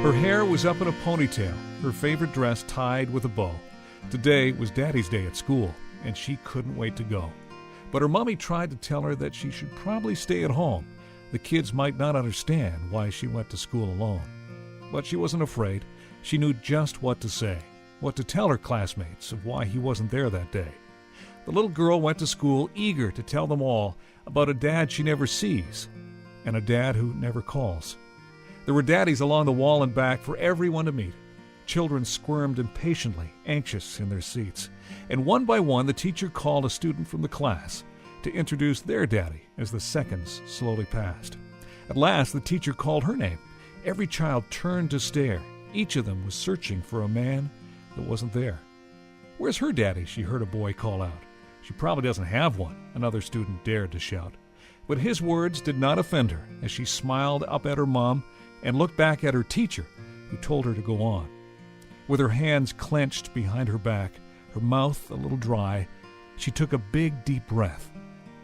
Her hair was up in a ponytail, her favorite dress tied with a bow. Today was Daddy's Day at school, and she couldn't wait to go. But her mommy tried to tell her that she should probably stay at home. The kids might not understand why she went to school alone. But she wasn't afraid. She knew just what to say, what to tell her classmates of why he wasn't there that day. The little girl went to school eager to tell them all about a dad she never sees and a dad who never calls. There were daddies along the wall and back for everyone to meet. Children squirmed impatiently, anxious in their seats. And one by one, the teacher called a student from the class to introduce their daddy as the seconds slowly passed. At last, the teacher called her name. Every child turned to stare. Each of them was searching for a man that wasn't there. "Where's her daddy?" she heard a boy call out. "She probably doesn't have one," another student dared to shout. But his words did not offend her as she smiled up at her mom and looked back at her teacher, who told her to go on. With her hands clenched behind her back, her mouth a little dry, she took a big, deep breath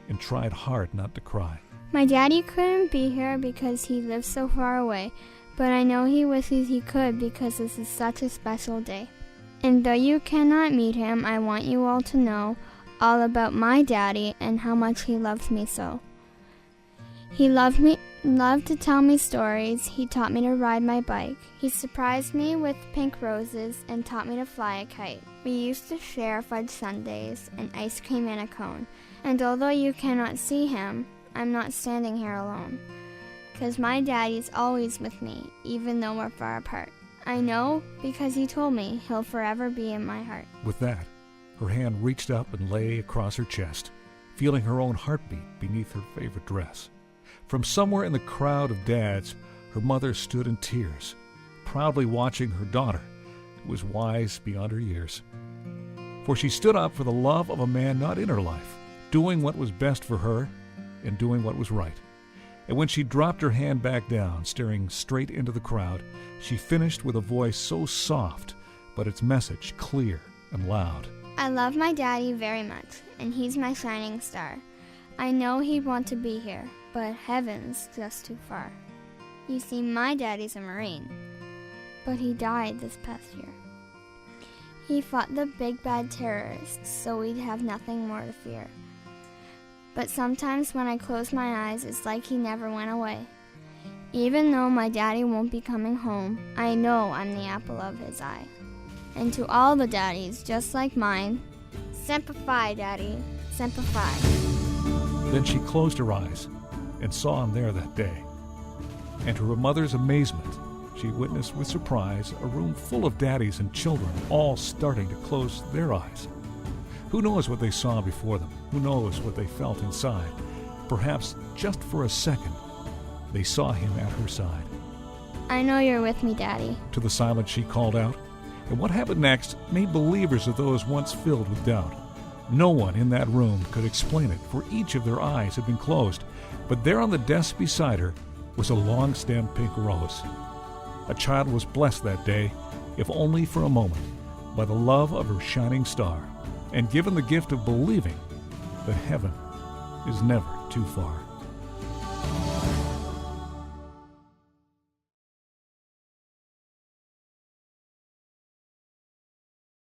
and tried hard not to cry. My daddy couldn't be here because he lives so far away, but I know he wishes he could because this is such a special day. And though you cannot meet him, I want you all to know all about my daddy and how much he loves me so. He loved to tell me stories. He taught me to ride my bike. He surprised me with pink roses and taught me to fly a kite. We used to share fudge sundaes and ice cream in a cone. And although you cannot see him, I'm not standing here alone. 'Cause my daddy's always with me, even though we're far apart. I know because he told me he'll forever be in my heart. With that, her hand reached up and lay across her chest, feeling her own heartbeat beneath her favorite dress. From somewhere in the crowd of dads, her mother stood in tears, proudly watching her daughter, who was wise beyond her years. For she stood up for the love of a man not in her life, doing what was best for her and doing what was right. And when she dropped her hand back down, staring straight into the crowd, she finished with a voice so soft, but its message clear and loud. I love my daddy very much, and he's my shining star. I know he'd want to be here, but heaven's just too far. You see, my daddy's a Marine, but he died this past year. He fought the big bad terrorists, so we'd have nothing more to fear. But sometimes when I close my eyes, it's like he never went away. Even though my daddy won't be coming home, I know I'm the apple of his eye. And to all the daddies just like mine, Semper Fi, Daddy, Semper Fi. Then she closed her eyes and saw him there that day. And to her mother's amazement, she witnessed with surprise a room full of daddies and children all starting to close their eyes. Who knows what they saw before them? Who knows what they felt inside? Perhaps just for a second, they saw him at her side. I know you're with me, Daddy. To the silence she called out. And what happened next made believers of those once filled with doubt. No one in that room could explain it, for each of their eyes had been closed. But there on the desk beside her was a long-stemmed pink rose. A child was blessed that day, if only for a moment, by the love of her shining star, and given the gift of believing that heaven is never too far.